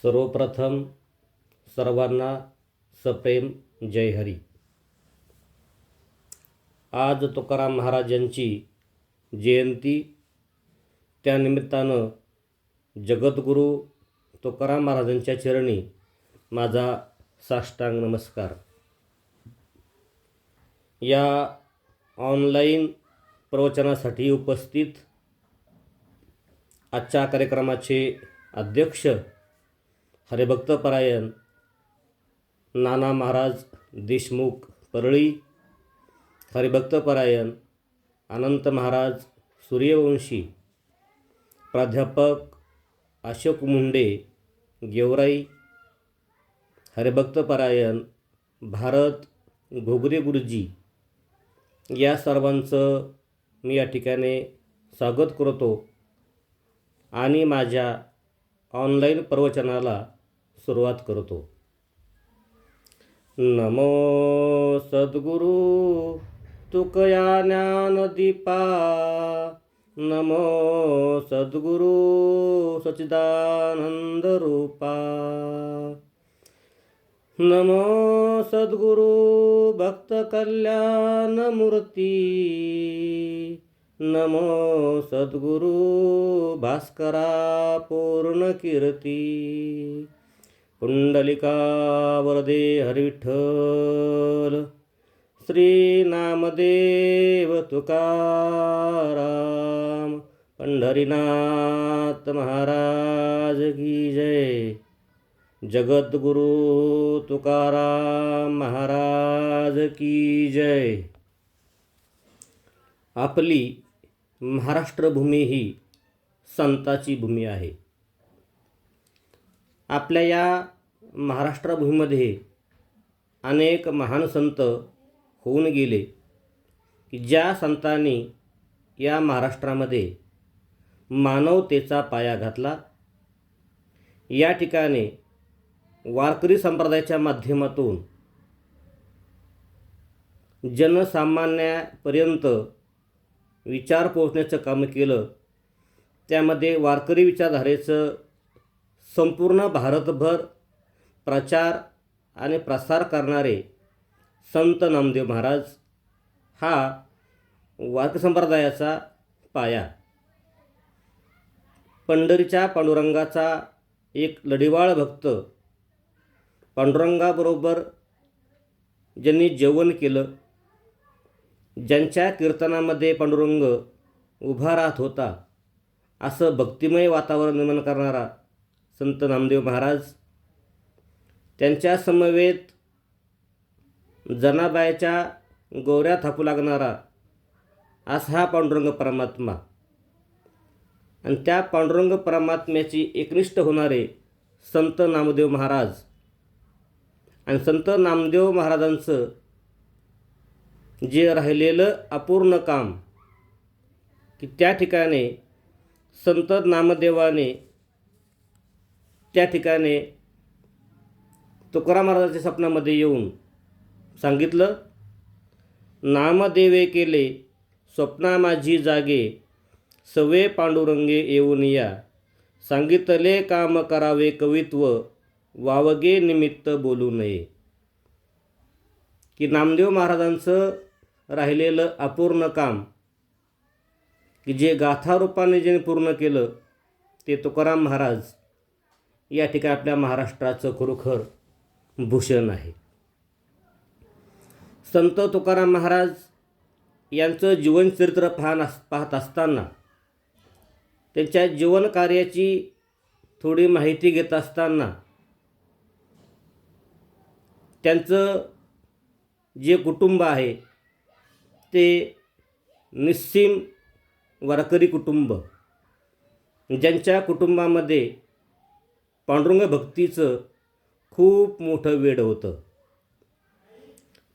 सर्वप्रथम सर्वांना सप्रेम जय हरी. आज तुकाराम महाराजांची जयंती. त्यानिमित्तानं जगद्गुरू तुकाराम महाराजांच्या चरणी माझा साष्टांग नमस्कार. या ऑनलाईन प्रवचनासाठी उपस्थित आजच्या कार्यक्रमाचे अध्यक्ष हरिभक्तपरायण नाना महाराज देशमुख परळी, हरिभक्तपरायण अनंत महाराज सूर्यवंशी, प्राध्यापक अशोक मुंडे गेवराई, हरिभक्तपरायण भारत घोगरे गुरुजी, या सर्वांचं मी या ठिकाणी स्वागत करतो आणि माझ्या ऑनलाईन प्रवचनाला सुरुवात करतो. नमो सद्गुरू तुकया ज्ञानदीपा, नमो सद्गुरू सच्चिदानंद रूपा, नमो सद्गुरू भक्त कल्याण मूर्ती, नमो सद्गुरू भास्करा पूर्ण कीर्ती, पुंडलिका वरदे हरिविठ्ठल, श्री नामदेव तुकाराम, पंढरीनाथ महाराज की जय. जगद्गुरू तुकाराम महाराज की जय. आपली महाराष्ट्र भूमी ही संताची भूमी आहे. आपल्या या महाराष्ट्र भूमीमध्ये अनेक महान संत होऊन गेले की ज्या संतांनी या महाराष्ट्रामध्ये मानवतेचा पाया घातला. या ठिकाणी वारकरी संप्रदायाच्या माध्यमातून जनसामान्यापर्यंत विचार पोहोचण्याचं काम केलं. त्यामध्ये वारकरी विचारधारेचं संपूर्ण भारतभर प्रचार आणि प्रसार करणारे संत नामदेव महाराज हा वारकरी संप्रदायाचा पाया. पंढरीच्या पांडुरंगाचा एक लढीवाळ भक्त, पांडुरंगाबरोबर ज्यांनी जेवण केलं, ज्यांच्या कीर्तनामध्ये पांडुरंग उभा राहत होता, असं भक्तिमय वातावरण निर्माण करणारा संत नामदेव महाराज. त्यांच्या समवेत जनाबाईच्या गोऱ्या थापू लागणारा असा हा पांडुरंग परमात्मा. आणि त्या पांडुरंग परमात्म्याची एकनिष्ठ होणारे संत नामदेव महाराज. आणि संत नामदेव महाराजांचं जे राहिलेलं अपूर्ण काम की त्या ठिकाणी संत नामदेवाने त्या ठिकाणी तुकाराम महाराजांच्या स्वप्नामध्ये येऊन सांगितलं, नामदेवे केले स्वप्ना माझी जागे, सवे पांडुरंगे येऊन या, सांगितले काम करावे कवित्व, वावगे निमित्त बोलू नये. की नामदेव महाराजांचं राहिलेलं अपूर्ण काम की जे गाथारूपाने ज्याने पूर्ण केलं ते तुकाराम महाराज या ठिकाणी आपल्या महाराष्ट्राचं खरोखर भूषण आहे. संत तुकाराम महाराज यांचं जीवनचरित्र पाहत असताना, त्यांच्या जीवनकार्याची थोडी माहिती घेत असताना, त्यांचं जे कुटुंब आहे ते निस्सीम वारकरी कुटुंब, ज्यांच्या कुटुंबामध्ये पांडुरंग भक्तीचं खूप मोठं वेड होतं.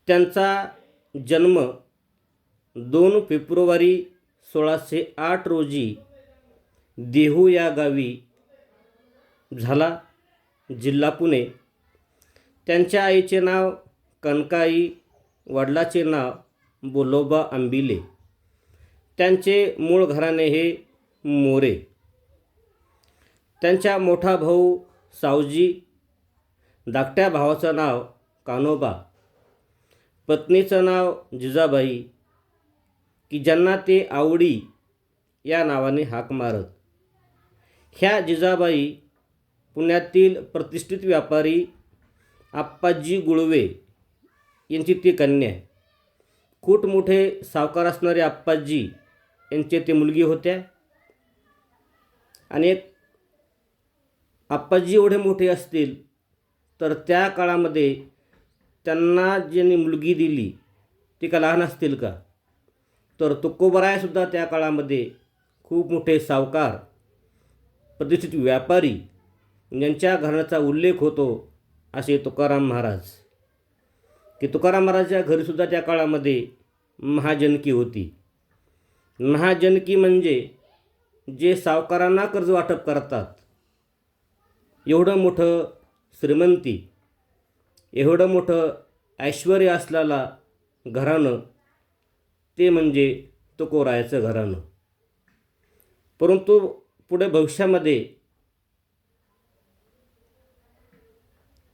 त्यांचा जन्म 2 फेब्रुवारी 1608 रोजी देहू या गावी झाला, जिल्हा पुणे. त्यांच्या आईचे नाव कनकाई, वडिलाचे नाव बोलोबा आंबिले. त्यांचे मूळ घराणे हे मोरे. त्यांचा मोठा भाऊ सावजी, धाकट्या भावाचं नाव कान्होबा, पत्नीचं नाव जिजाबाई, की ज्यांना ते आवडी या नावाने हाक मारत. ह्या जिजाबाई पुण्यातील प्रतिष्ठित व्यापारी आप्पाजी गुळवे यांची ती कन्या आहे. खूप मोठे सावकार असणारे आप्पाजी यांचे ते मुलगी होत्या. आणि आप्पाजी एवढे मोठे असतील तर त्या काळामध्ये त्यांना ज्यांनी मुलगी दिली ती का लहान असतील का? तर तुकोबरायसुद्धा त्या काळामध्ये खूप मोठे सावकार, प्रतिष्ठित व्यापारी यांच्या घराण्याचा उल्लेख होतो असे तुकाराम महाराज, की तुकाराम महाराजाच्या घरीसुद्धा त्या काळामध्ये महाजनकी होती. महाजनकी म्हणजे जे सावकारांना कर्ज वाटप करतात, एवढं मोठं श्रीमंती, एवढं मोठं ऐश्वर्य असलेला घराणं ते म्हणजे तुकोरायाचं घराणं. परंतु पुढे भविष्यामध्ये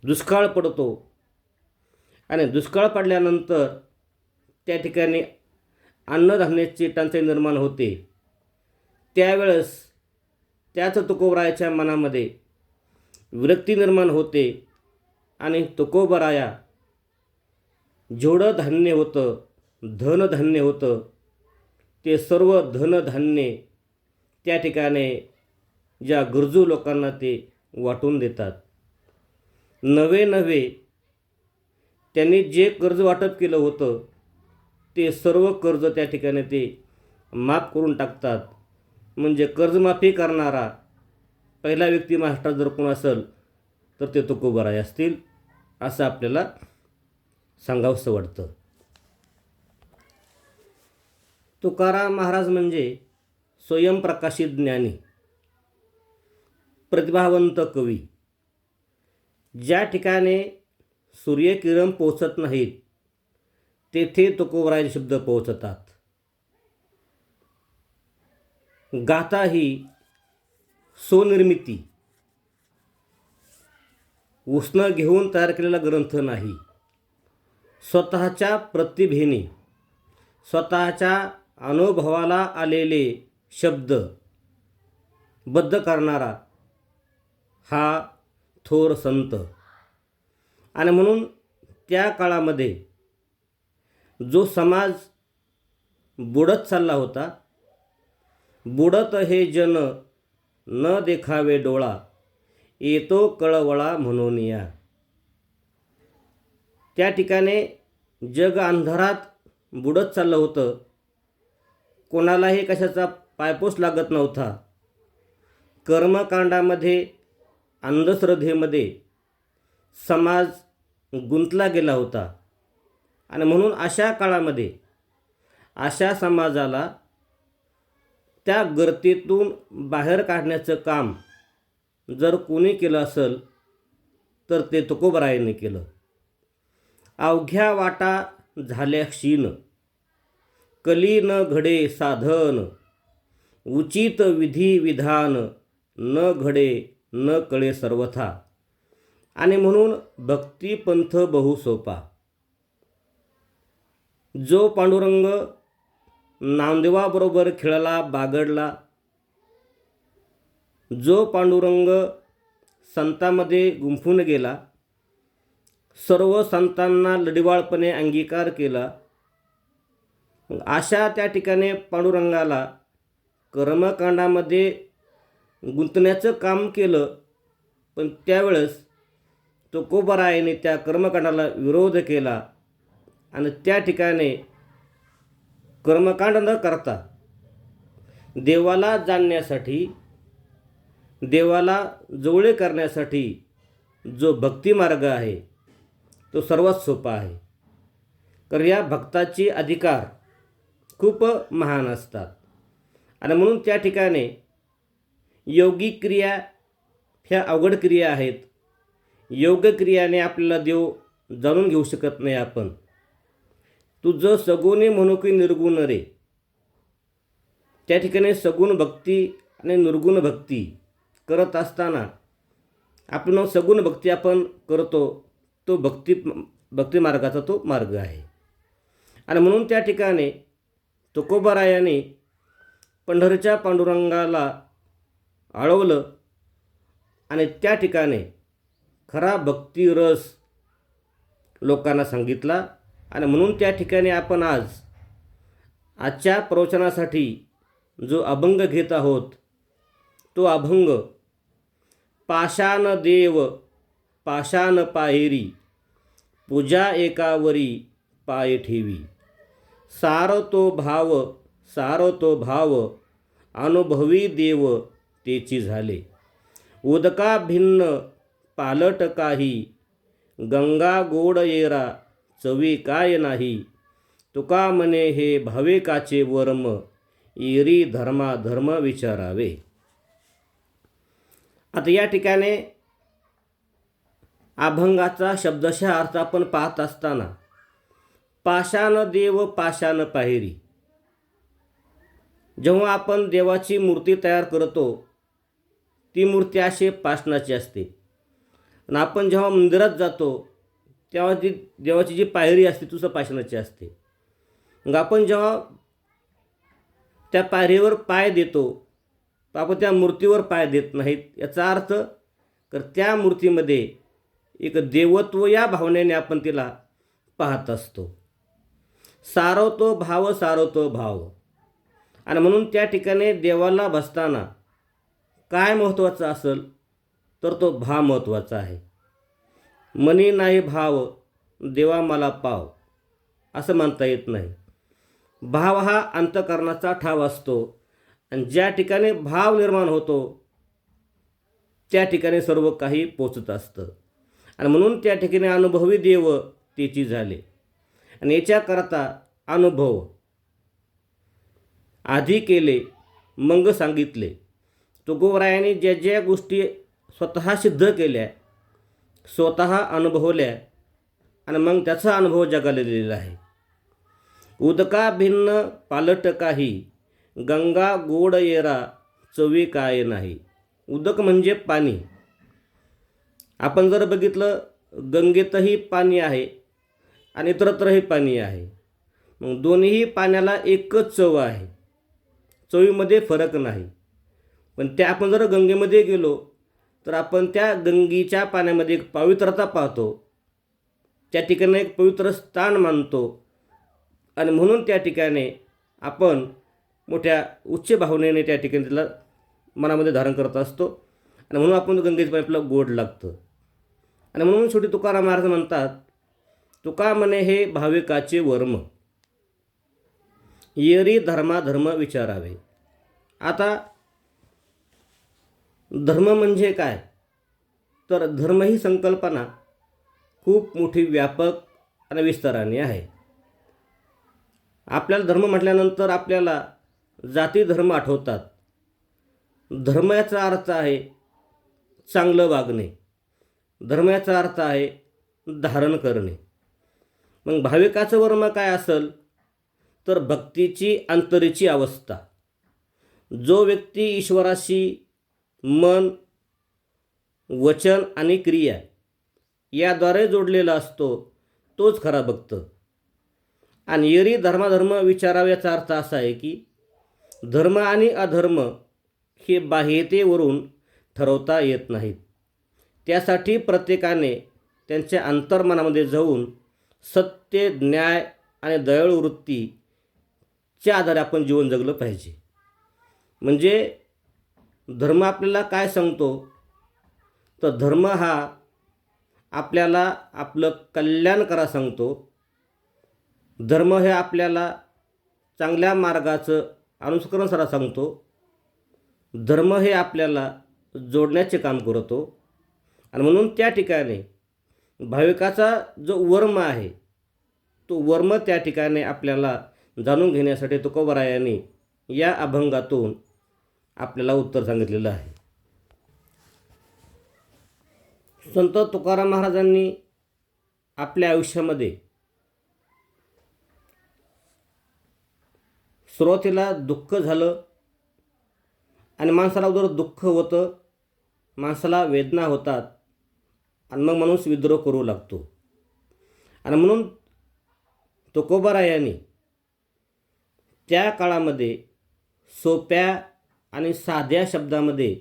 दुष्काळ पडतो आणि दुष्काळ पडल्यानंतर त्या ठिकाणी अन्नधान्याची टंचाई निर्माण होते. त्यावेळेस त्याच तुकोबरायाच्या मनामध्ये विरक्ती निर्माण होते आणि तुकोबराया जेवढं धान्य होतं, धनधान्य होतं, ते सर्व धनधान्य त्या ठिकाणी ज्या गरजू लोकांना ते वाटून देतात. नवे त्यांनी जे कर्ज वाटप केलं होतं ते सर्व कर्ज त्या ठिकाणी ते माफ करून टाकतात. म्हणजे कर्जमाफी करणारा पहिला व्यक्ती महाराष्ट्रात जर कोण असेल तर ते तुकोबराय असतील असं आपल्याला सांगावंसं वाटतं. तुकाराम महाराज म्हणजे स्वयंप्रकाशित ज्ञानी, प्रतिभावंत कवी. ज्या ठिकाणी सूर्यकिरण पोचत नाहीत तेथे तुकोबरायचे शब्द पोहोचतात. गाथा ही स्वनिर्मिती, उसनं घेऊन तयार केलेला ग्रंथ नाही. स्वतःच्या प्रतिभेने, स्वतःच्या अनुभवाला आलेले शब्द बद्ध करणारा हा थोर संत. आणि म्हणून त्या काळामध्ये जो समाज बुडत चालला होता, बुडत हे जन न देखावे डोळा, येतो कळवळा म्हणून या. त्या ठिकाणी जग अंधारात बुडत चाललं होतं. कोणालाही कशाचा पायपोस लागत नव्हता. कर्मकांडामध्ये, अंधश्रद्धेमध्ये समाज गुंतला गेला होता. आणि म्हणून अशा काळामध्ये अशा समाजाला त्या गर्तेतून बाहेर काढण्याचं काम जर कोणी केलं असेल तर ते तुकोबरायांनी केलं. अवघ्या वाटा झाल्या क्षीण, कली न घडे साधन, उचित विधी विधान न घडे न कळे सर्वथा. आणि म्हणून भक्तिपंथ बहु सोपा. जो पांडुरंग नामदेवाबरोबर खेळला, बागडला, जो पांडुरंग संतांमध्ये गुंफून गेला, सर्व संतांना लढिवाळपणे अंगीकार केला, अशा त्या ठिकाणी पांडुरंगाला कर्मकांडामध्ये गुंतण्याचं काम केलं. पण त्यावेळेस तुकोबरायाने त्या कर्मकांडाला विरोध केला आणि त्या ठिकाणी कर्मकांड न करता देवाला जाणण्यासाठी, देवाला जवळ करण्यासाठी जो भक्तिमार्ग आहे तो सर्वात सोपा आहे. कारण या भक्ताचे अधिकार खूप महान असतात. आणि म्हणून त्या ठिकाणी योगिक क्रिया ह्या अवघड क्रिया आहेत. योगक्रियाने आपल्याला देव जाणून घेऊ शकत नाही आपण. तुझं सगुणे म्हणू की निर्गुण रे. त्या ठिकाणी सगुण भक्ती आणि निर्गुण भक्ती करत असताना आपण सगुण भक्ती आपण करतो, तो भक्ती मार्गाचा तो मार्ग आहे. आणि म्हणून त्या ठिकाणी तुकोबारायाने पंढरीच्या पांडुरंगाला आळवलं आणि त्या ठिकाणी खरा भक्ती रस लोकांना सांगितला. आणि म्हणून त्या ठिकाणी आपण आजच्या प्रवचनासाठी जो अभंग घेत आहोत, तो अभंग पाषाण देव पाषाण पाहेरी, पूजा एकावरी पाय ठेवी, सार तो भाव अनुभवी देव तेची झाले, उदका भिन्न पालट काही, गंगा गोड येरा चवी काय नाही, तुका म्हणे हे भाविकाचे वर्म, येरी धर्म विचारावे. आता या ठिकाणी अभंगाचा शब्दशः अर्थ आपण पाहत असताना पाषाण देव पाषाण पाहेरी, जेव्हा आपण देवाची मूर्ती तयार करतो ती मूर्ती अशी पाषाणाची असते. आणि आपण जेव्हा मंदिरात जातो तेव्हा ती देवाची जी पायरी असते ती सुद्धा पाषाणाची असते. मग आपण जेव्हा त्या पायरीवर पाय देतो तर आपण त्या मूर्तीवर पाय देत नाहीत. याचा अर्थ तर त्या मूर्तीमध्ये एक देवत्व या भावनेने आपण तिला पाहत असतो. सारवतो भाव. आणि म्हणून त्या ठिकाणी देवाला बसताना काय महत्त्वाचं असेल तर तो भाव महत्त्वाचा आहे. मनी नाही भाव देवा मला पाव असं म्हणता येत नाही. भाव हा अंतःकरणाचा ठाव असतो आणि ज्या ठिकाणी भाव निर्माण होतो त्या ठिकाणी सर्व काही पोचत असतं. आणि म्हणून त्या ठिकाणी अनुभवी देव तेची झाले. आणि याच्याकरता अनुभव आधी केले मग सांगितले. तुकोबारायांनी ज्या ज्या गोष्टी स्वतः सिद्ध केल्या, स्वतः अनुभवल्या आणि मग त्याचा अनुभव जगाला दिलेला आहे. उदका भिन्न पालट काही, गंगा गोड येरा चवी काय नाही. उदक म्हणजे पाणी. आपण जर बघितलं गंगेतही पाणी आहे आणि इतरत्रही पाणी आहे. मग दोन्ही पाण्याला एकच चव आहे, चवीमध्ये फरक नाही. पण त्या आपण जर गंगेमध्ये गेलो तर आपण त्या गंगेच्या पाण्यामध्ये एक पवित्रता पाहतो, त्या ठिकाणी एक पवित्र स्थान मानतो. आणि म्हणून त्या ठिकाणी आपण मोठ्या उच्च भावनेने त्या ठिकाणी त्याला मनामध्ये धारण करत असतो. आणि म्हणून आपण गंगेचं पाणी आपल्याला गोड लागतं. आणि म्हणून शेवटी तुकाराम महाराज म्हणतात, तुका म्हणे हे भाविकाचे वर्म, येरी धर्म विचारावे. आता धर्म म्हणजे काय तर धर्म ही संकल्पना खूप मोठी व्यापक आणि विस्ताराने आहे. आपल्याला धर्म म्हटल्यानंतर आपल्याला जाती धर्म आठवतात. धर्म याचा अर्थ आहे चांगलं वागणे, धर्म याचा अर्थ आहे धारण करणे. मग भाविकाचं वर्म काय असेल तर भक्तीची अंतरेची अवस्था. जो व्यक्ती ईश्वराशी मन, वचन आणि क्रिया याद्वारे जोडलेला असतो तोच खरा भक्त. आणि येरी धर्म विचारावे याचा अर्थ असा आहे की धर्म आणि अधर्म हे बाह्यतेवरून ठरवता येत नाहीत. त्यासाठी प्रत्येकाने त्यांच्या अंतर्मनामध्ये जाऊन सत्य, न्याय आणि दयाळू वृत्तीच्या आधारे आपण जीवन जगलं पाहिजे. म्हणजे धर्म आपल्याला काय सांगतो तर धर्म हा आपल्याला आपलं कल्याण करा सांगतो. धर्म हे आपल्याला चांगल्या मार्गाचं अनुसरण करा सांगतो. धर्म हे आपल्याला जोडण्याचे काम करतो. आणि म्हणून त्या ठिकाणी भाविकाचा जो वर्म आहे तो वर्म त्या ठिकाणी आपल्याला जाणून घेण्यासाठी तुकोबारायांनी या अभंगातून आपल्याला उत्तर सांगितलेलं आहे. संत तुकाराम महाराजांनी आपल्या आयुष्यामध्ये सुरुवातीला दुःख झालं आणि माणसाला जर दुःख होतं, माणसाला वेदना होतात, आणि मग माणूस विद्रोह करू लागतो. आणि म्हणून तुकोबारायांनी त्या काळामध्ये सोप्या आणि साध्या शब्दामध्ये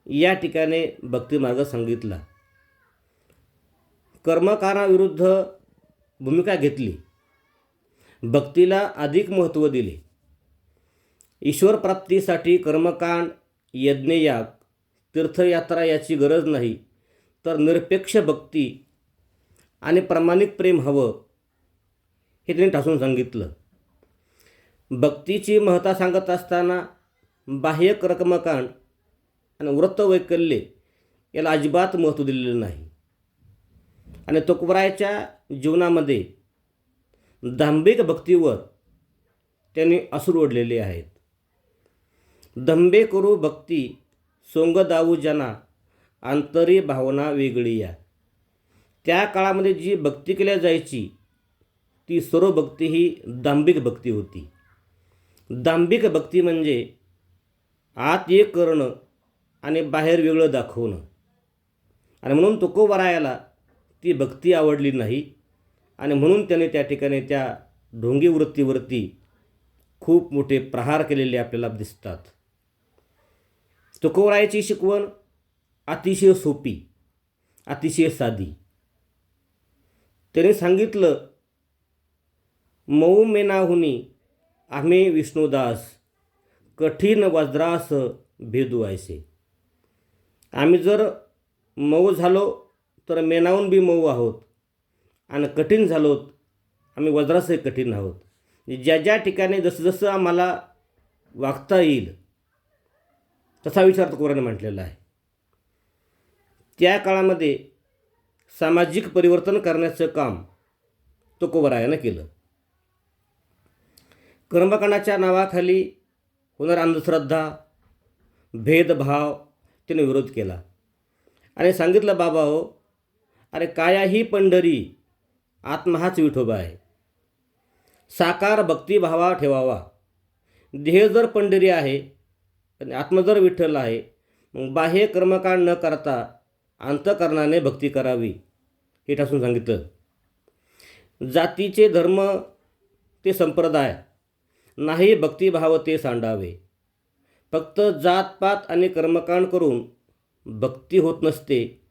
या ठिकाणी भक्तिमार्ग सांगितला. कर्मकाराविरुद्ध भूमिका घेतली, भक्तीला अधिक महत्त्व दिले. ईश्वरप्राप्तीसाठी कर्मकांड, यज्ञयाग, तीर्थयात्रा याची गरज नाही, तर निरपेक्ष भक्ती आणि प्रामाणिक प्रेम हवं हे त्यांनी ठासून सांगितलं. भक्तीची महत्ता सांगत असताना बाह्य कर्मकांड आणि व्रतवैकल्ये याला अजिबात महत्त्व दिलेलं नाही. आणि तुकोबारायाच्या जीवनामध्ये दांभिक भक्तीवर त्यांनी असूर ओढलेले आहेत. दंभे करू भक्ती सोंग दाऊ जना, अंतरी भावना वेगळी या. त्या काळामध्ये जी भक्ती केल्या जायची ती सर्व भक्ती ही दांभिक भक्ती होती. दांभिक भक्ती म्हणजे आत एक करणं आणि बाहेर वेगळं दाखवणं. आणि म्हणून तुकोबारायाला ती भक्ती आवडली नाही आणि म्हणून त्याने त्या ठिकाणी त्या ढोंगी वृत्तीवरती खूप मोठे प्रहार केलेले आपल्याला दिसतात. तुकोबारायाची शिकवण अतिशय सोपी, अतिशय साधी. त्याने सांगितलं, मऊ मेनाहुनी आम्ही विष्णुदास, कठीण वज्रास भेदू ऐसे. आम्ही जर मऊ झालो तर मेनाहून बी मऊ आहोत आणि कठीण झालोत आम्ही वज्रासही कठीण आहोत. ज्या ज्या ठिकाणी जसं जसं आम्हाला वागता येईल तसा विचार तुकोबाराने म्हटलेला आहे. त्या काळामध्ये सामाजिक परिवर्तन करण्याचं काम तुकोबारायानं केलं. कर्मकांडाच्या नावाखाली होणाऱ्या अंधश्रद्धा, भेदभाव त्याने विरोध केला आणि सांगितलं, बाबा हो, अरे काया ही पंढरी, आत्मा हाच विठोबा आहे. साकार भक्तिभावा ठेवावा. देह जर पंढरी आहे आणि आत्मा जर विठ्ठल आहे, मग बाह्य कर्मकांड न करता अंतःकरणाने भक्ती करावी हे ठासून सांगितलं. जातीचे धर्म ते संप्रदाय नाही, भक्तिभाव ते सांडावे. फक्त जातपात आणि कर्मकांड करून भक्ती होत नसते,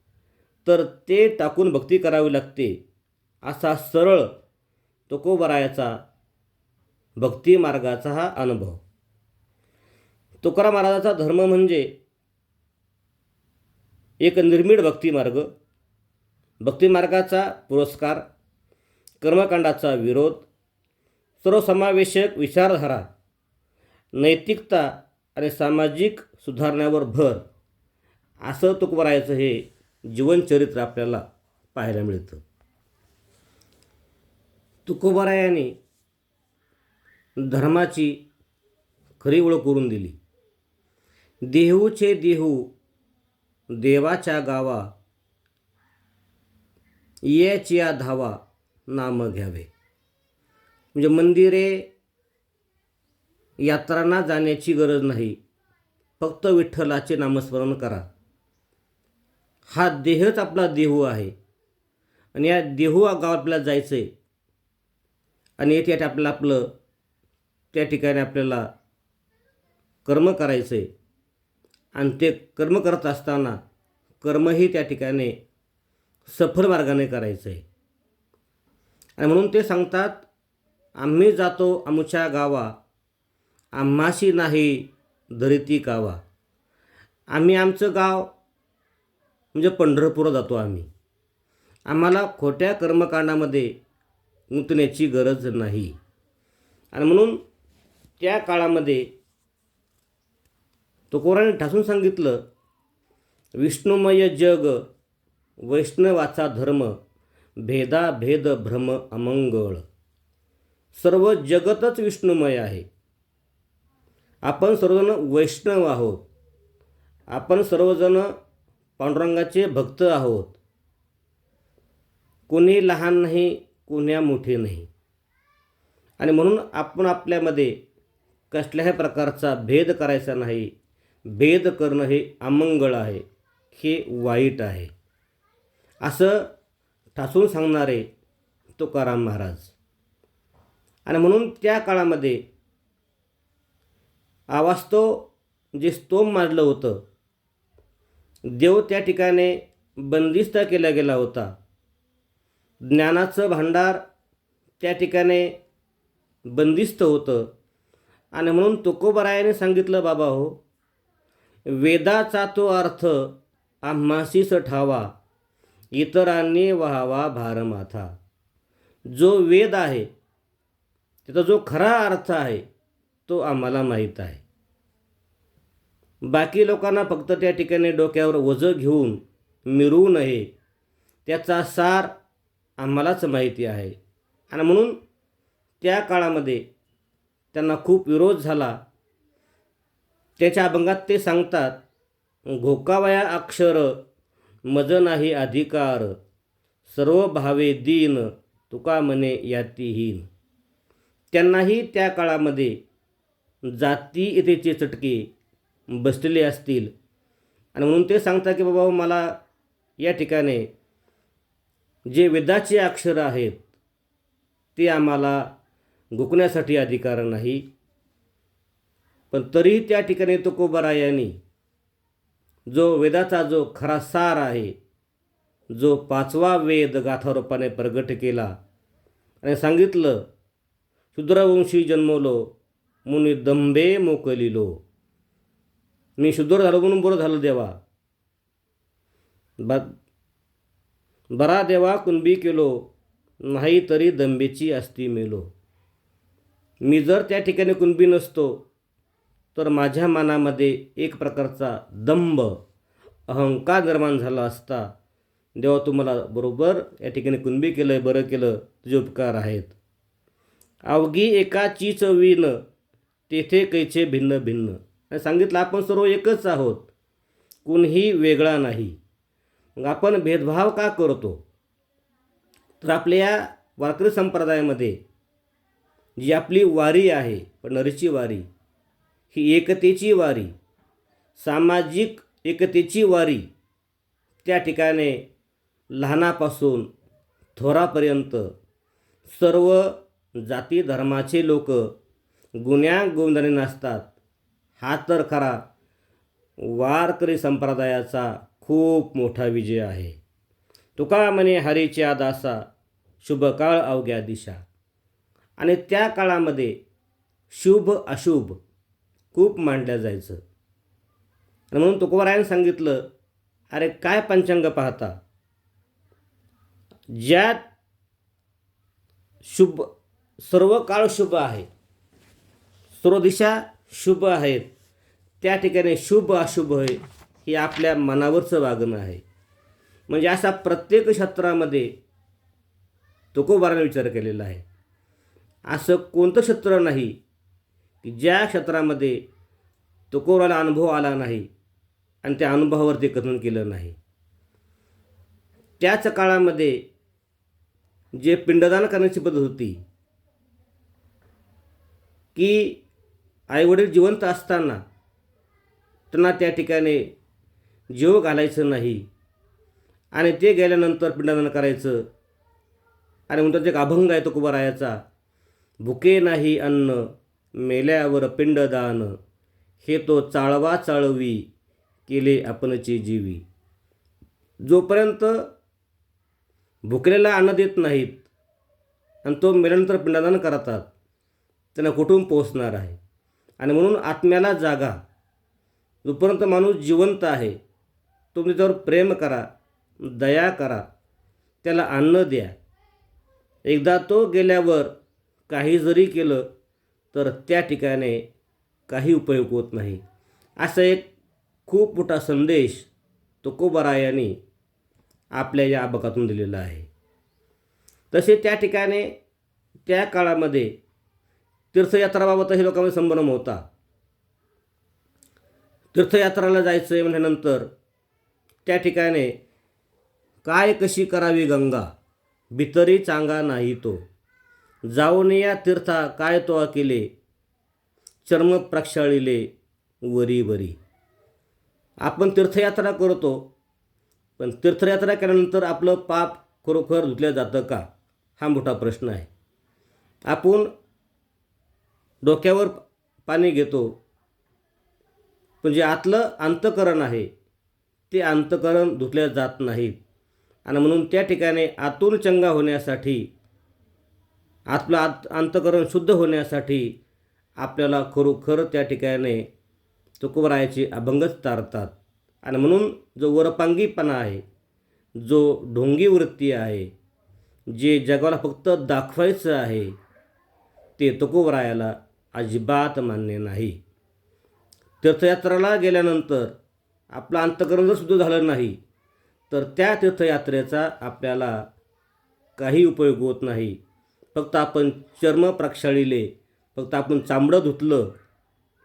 तर ते टाकून भक्ती करावी लागते. असा सरळ तुकोबारायाचा भक्ती मार्गाचा हा अनुभव. तुकाराम महाराजाचा धर्म म्हणजे एक निर्मीड भक्तिमार्ग, भक्तिमार्गाचा पुरस्कार, कर्मकांडाचा विरोध, सर्वसमावेशक विचारधारा, नैतिकता आणि सामाजिक सुधारण्यावर भर, असं तुकोबारायाचं हे जीवनचरित्र आपल्याला पाहायला मिळतं. तुकोबारायाने धर्माची खरी ओळख करून दिली. देहूचे देहू देवाच्या गावा, याच्या धावा नाम घ्यावे. म्हणजे मंदिरे यात्रांना जाण्याची गरज नाही, फक्त विठ्ठलाचे नामस्मरण करा. हा देहच आपला देहू आहे आणि या देहू गावात आपल्याला जायचं आहे आणि येथे आपल्याला आपलं त्या ठिकाणी आपल्याला कर्म करायचं आहे आणि ते कर्म करत असताना कर्मही त्या ठिकाणी सफल मार्गाने करायचं आहे. आणि म्हणून ते सांगतात, आम्ही जातो आमुच्या गावा, आम्हाशी नाही धरिती कावा. आम्ही आमचं गाव म्हणजे पंढरपूर जातो. आम्हाला खोट्या कर्मकांडामध्ये गुंतण्याची गरज नाही. आणि म्हणून त्या काळामध्ये तुकोबाराने ठासून सांगितलं, विष्णुमय जग वैष्णवाचा धर्म, भेदाभेद भ्रम अमंगळ. सर्व जगतच विष्णुमय आहे. आपण सर्वजण वैष्णव आहोत. आपण सर्वजण पांडुरंगाचे भक्त आहोत. कोणी लहान नाही, कोण्या मोठे नाही. आणि म्हणून आपण आपल्यामध्ये कसल्याही प्रकारचा भेद करायचा नाही. भेद करणं हे अमंगळ आहे, हे वाईट आहे. असं ठासून सांगणारे तुकाराम महाराज. आणि म्हणून त्या काळामध्ये अवास्तव जे स्तोम माजलं होतं, देव त्या ठिकाणी बंदिस्त केला गेला होता, ज्ञानाचं भांडार त्या ठिकाणी बंदिस्त होतं. आणि म्हणून तुकोबारायाने सांगितलं, बाबा हो, वेदाचा तो अर्थ आम्हासीस ठावा, इतरांनी व्हावा भारमाथा. जो वेद आहे त्याचा जो खरा अर्थ आहे तो आम्हाला माहीत आहे. बाकी लोकांना फक्त त्या ठिकाणी डोक्यावर ओझं घेऊन मिरवू नये, त्याचा सार आम्हालाच माहिती आहे. आणि म्हणून त्या काळामध्ये त्यांना खूप विरोध झाला. त्याच्या अभंगात ते सांगतात, घोकावया अक्षर मज नाही अधिकार, सर्व भावे दीन तुका म्हणे यातीहीन. त्यांनाही त्या काळामध्ये जातीयतेचे चटके बसलेले असतील. आणि म्हणून ते सांगतात की बाबा, मला या ठिकाणी जे वेदाचे अक्षर आहेत ते आम्हाला घुकण्यासाठी अधिकार नाही. पण तरी त्या ठिकाणी तुकोबारायांनी जो वेदाचा जो खरा सार आहे, जो 5वा वेद गाथारूपाने प्रगट केला आणि सांगितलं, शूद्रवंशी जन्मलो मुनी दंभे मोकलिलो. मी शूद्र झालो म्हणून बरं झालं देवा, बरा देवा कुणबी केलो, नाही तरी दंभेची असती मेलो. मी जर त्या ठिकाणी कुणबी नसतो तर माझ्या मनामध्ये एक प्रकारचा दंभ, अहंकार निर्माण झाला असता. देवा, तुम्हाला बरोबर या ठिकाणी कुणबी केलं आहे, बरं केलं, तुझे उपकार आहेत. अवघी एकाचीच वीण तेथे कैचे भिन्न भिन्न. आणि सांगितलं, आपण सर्व एकच आहोत, कुणीही वेगळा नाही. मग आपण भेदभाव का करतो? तर आपल्या वारकरी संप्रदायामध्ये जी आपली वारी आहे, पंढरीची वारी, ही एकतेची वारी, सामाजिक एकतेची वारी. त्या ठिकाणी लहानापासून थोरापर्यंत सर्व जाती धर्माचे लोक गुण्या गोविंदाने नाचतात. हा तर खरा वारकरी संप्रदायाचा खूप मोठा विजय आहे. तुका म्हणे हरीच्या दासा, शुभ काळ अवघ्या दिशा. आणि त्या काळामध्ये शुभ अशुभ खूप मांडलं जायचं. आणि म्हणून तुकोबारायाने सांगितलं, अरे काय पंचांग पाहता, ज्यात शुभ, सर्व काळ शुभ आहे, सर्व दिशा शुभ आहेत, त्या ठिकाणी शुभ अशुभ आहे हे आपल्या मनावरचं वागणं आहे. म्हणजे असा प्रत्येक क्षेत्रामध्ये तुकोबाराने विचार केलेला आहे. असं कोणतं क्षेत्र नाही की ज्या क्षेत्रामध्ये तुकोबाराला अनुभव आला नाही आणि त्या अनुभवावरती कथन केलं नाही. त्याच काळामध्ये जे पिंडदान करण्याची पद्धत होती की आईवडील जिवंत असताना त्यांना त्या ठिकाणी जीव घालायचं नाही आणि ते गेल्यानंतर पिंडदान करायचं. आणि म्हणतात एक अभंग आहे तुकोबारायाचा, भुके नाही अन्न मेल्यावर पिंडदान, हे तो चाळवा चाळवी केले आपणचे जीवी. जोपर्यंत भुकलेला अन्न देत नाहीत आणि तो मेल्यानंतर पिंडदान करतात, त्यांना कुठून पोचणार आहे. आणि म्हणून आत्म्याला जागा, जोपर्यंत माणूस जिवंत आहे तुम्ही त्यावर प्रेम करा, दया करा, त्याला अन्न द्या. एकदा तो गेल्यावर काही जरी केलं तर त्या ठिकाणी काही उपयोग होत नाही. असा एक खूप मोठा संदेश तुकोबारायांनी आपल्या या अभंगातून दिलेला आहे. तसे त्या ठिकाणी त्या काळामध्ये तीर्थयात्राबाबतही लोकांमध्ये संभ्रम होता. तीर्थयात्राला जायचं आहे म्हटल्यानंतर त्या ठिकाणी काय कशी करावी गंगा, भितरी चांगा नाही तो, जाऊन या तीर्था काय तो केले, चर्म प्रक्षाळिले वरी वरी. आपण तीर्थयात्रा करतो पण तीर्थयात्रा केल्यानंतर आपलं पाप खरोखर धुतलं जातं का, हा मोठा प्रश्न आहे. आपण डोक्यावर पाणी घेतो, पण जे आतलं अंतःकरण आहे ते अंतःकरण धुतल्या जात नाहीत. आणि म्हणून त्या ठिकाणी आतून चंगा होण्यासाठी, आपलं अंतःकरण शुद्ध होण्यासाठी आपल्याला खरोखर त्या ठिकाणी तुकोबरायाचे अभंगच तारतात. आणि म्हणून जो वरपांगीपणा आहे, जो ढोंगी वृत्ती आहे, जे जगाला फक्त दाखवायचं आहे, ते तुकोबरायाला अजिबात मान्य नाही. तीर्थयात्रेला गेल्यानंतर आपलं अंतःकरण जर शुद्ध झालं नाही तर त्या तीर्थयात्रेचा आपल्याला काही उपयोग होत नाही. फक्त आपण चर्म प्रक्षाळिले, फक्त आपण चामडं धुतलं,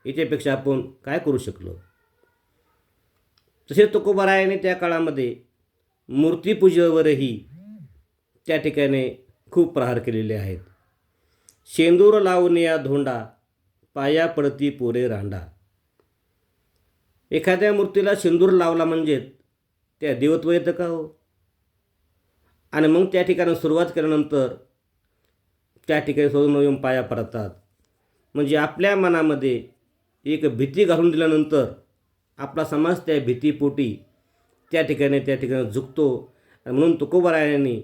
याच्यापेक्षा आपण काय करू शकलो. तसे तुकोबरायाने त्या काळामध्ये मूर्तिपूजेवरही त्या ठिकाणी खूप प्रहार केलेले आहेत. शेंदूर लावूनिया धोंडा, पाया पडती पोरे रांडा. एखाद्या मूर्तीला शेंदूर लावला म्हणजे त्या देवत्व येतं का हो. आणि मग त्या ठिकाणी सुरुवात केल्यानंतर त्या ठिकाणी सोडून येऊन पाया पडतात. म्हणजे आपल्या मनामध्ये एक भीती घालून दिल्यानंतर आपला समाज त्या भीतीपोटी त्या ठिकाणी झुकतो. आणि म्हणून तुकोबरायांनी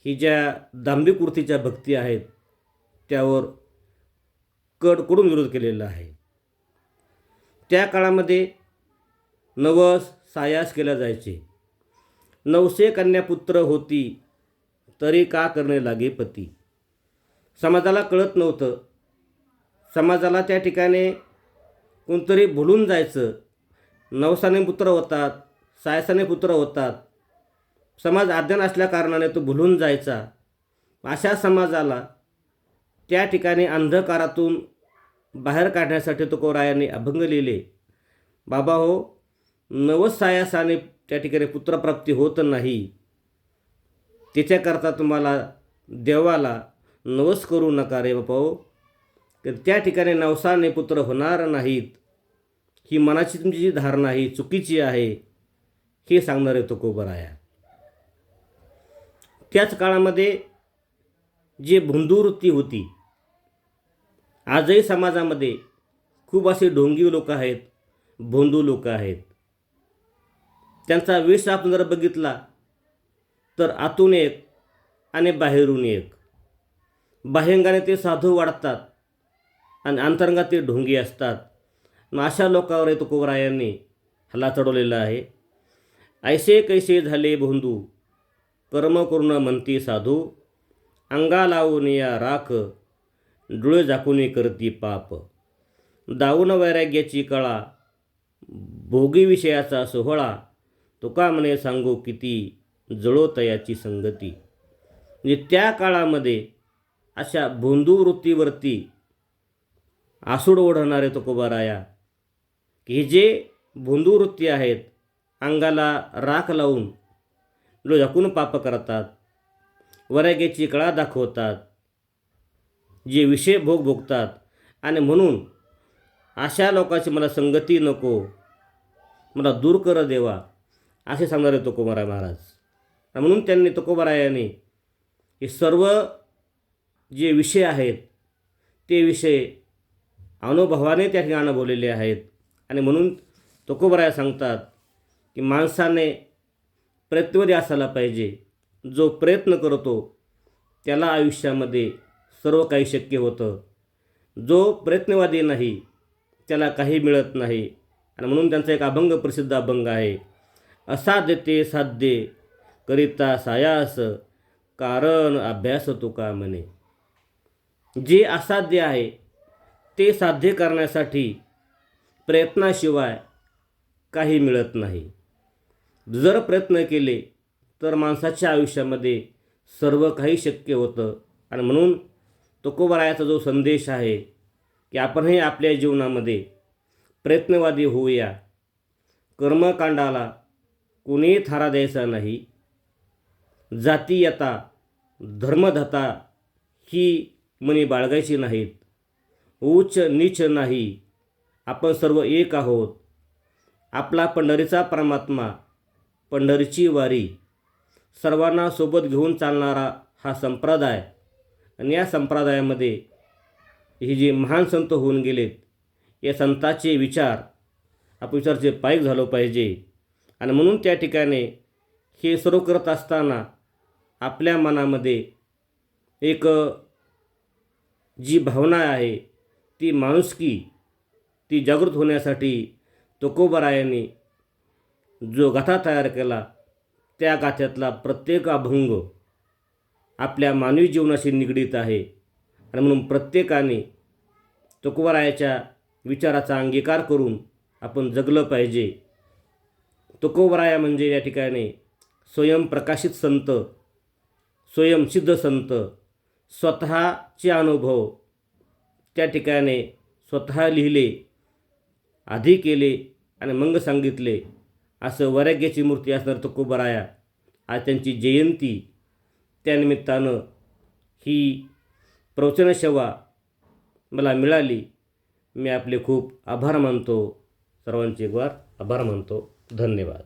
ही ज्या दांभिक वृत्तीच्या भक्ती आहेत त्यावर कडकडून विरोध केलेला आहे. त्या काळामध्ये नवस सायास केल्या जायचे. 900 कन्यापुत्र होती, तरी का करणे लागे पती. समाजाला कळत नव्हतं. समाजाला त्या ठिकाणी कोणतरी भुलून जायचं. 900 पुत्र होतात, 600 पुत्र होतात. समाज अज्ञान असल्या कारणाने तो भुलून जायचा. अशा समाजाला त्या ठिकाणी अंधकारातून बाहेर काढण्यासाठी तुकोबरायांनी अभंग लिहिले. बाबा हो, नवसायासाने त्या ठिकाणी पुत्रप्राप्ती होत नाही. त्याच्याकरता तुम्हाला देवाला नवस करू नका रे बापा हो. तर त्या ठिकाणी 900 पुत्र होणार नाहीत. ही मनाची तुमची जी धारणा ही चुकीची आहे, हे सांगणारे तुकोबराया. त्याच काळामध्ये जे भोंदूवृत्ती होती, आजही समाजामध्ये खूप असे ढोंगी लोक आहेत, भोंदू लोक आहेत. त्यांचा वेश आपण जर बघितला तर आतून एक आणि बाहेरून एक. बाह्यंगाने ते साधू वाढतात आणि अंतरंगात ते ढोंगी असतात. मग अशा लोकांवर तुकोबरायांनी हल्ला चढवलेला आहे. ऐसे कैसे झाले भोंदू, कर्म करून म्हणती साधू. अंगा लावून या राख, डोळे झाकून करती पाप. दावून वैराग्याची कळा, भोगी विषयाचा सोहळा. तुका म्हणे सांगू किती, जळो तयाची संगती. म्हणजे त्या काळामध्ये अशा भोंदू वृत्तीवरती आसूड ओढणारे तुकोबराया, की जे भोंदू वृत्ती आहेत, अंगाला राख लावून डोळे झाकून पाप करतात, वैराग्याची कळा दाखवतात, जे विषय भोगतात. आणि म्हणून अशा लोकांची मला संगती नको, मला दूर कर देवा, असे सांगणारे तुकोबराय महाराज. म्हणून त्यांनी तुकोबरायांनी हे सर्व जे विषय आहेत ते विषय अनुभवाने त्या ठिकाणी अनुभवलेले आहेत. आणि म्हणून तुकोबराय सांगतात की माणसाने प्रयत्नवादी असायला पाहिजे. जो प्रयत्न करतो त्याला आयुष्यामध्ये सर्व काही शक्य होतं. जो प्रयत्नवादी नाही त्याला काही मिळत नाही. आणि म्हणून त्यांचा एक अभंग, प्रसिद्ध अभंग आहे. असाध्य ते साध्य करिता सायास, कारण अभ्यास तुका म्हणे. जे असाध्य आहे ते साध्य करण्यासाठी प्रयत्नाशिवाय काही मिळत नाही. जर प्रयत्न केले तर माणसाच्या आयुष्यामध्ये सर्व काही शक्य होतं. आणि म्हणून तुकोबरायाचा जो संदेश आहे की आपणही आपल्या जीवनामध्ये प्रयत्नवादी होऊया. कर्मकांडाला कोणी थारा द्यायचा नाही. जातीयता, धर्मधता ही मनी बाळगायची नाहीत. उच्च नीच नाही, आपण सर्व एक आहोत. आपला पंढरीचा परमात्मा पंढरीची वारी, सर्वांना सोबत घेऊन चालणारा हा संप्रदाय. आणि या संप्रदायामध्ये हे जे महान संत होऊन गेलेत, या संतांचे विचार आपण विचारचे पायक झालो पाहिजे. आणि म्हणून त्या ठिकाणी हे सर्व करत असताना आपल्या मनामध्ये एक जी भावना आहे ती माणुसकी, ती जागृत होण्यासाठी तुकोबारायांनी जो गाथा तयार केला, त्या गाथ्यातला प्रत्येक अभंग आपल्या मानवी जीवनाशी निगडीत आहे. आणि म्हणून प्रत्येकाने तुकोबारायाच्या विचाराचा अंगीकार करून आपण जगलं पाहिजे. तुकोबाराया म्हणजे या ठिकाणी स्वयंप्रकाशित संत, स्वयंसिद्ध संत, स्वतःचे अनुभव त्या ठिकाणी स्वतः लिहिले, आधी केले आणि मग सांगितले, असं वैराग्याची मूर्ती असणार तुकोबाराया. आज त्यांची जयंती, त्यानिमित्तानं ही प्रवचनसेवा मला मिळाली. मी आपले खूप आभार मानतो. सर्वांचे एक वार आभार मानतो. धन्यवाद.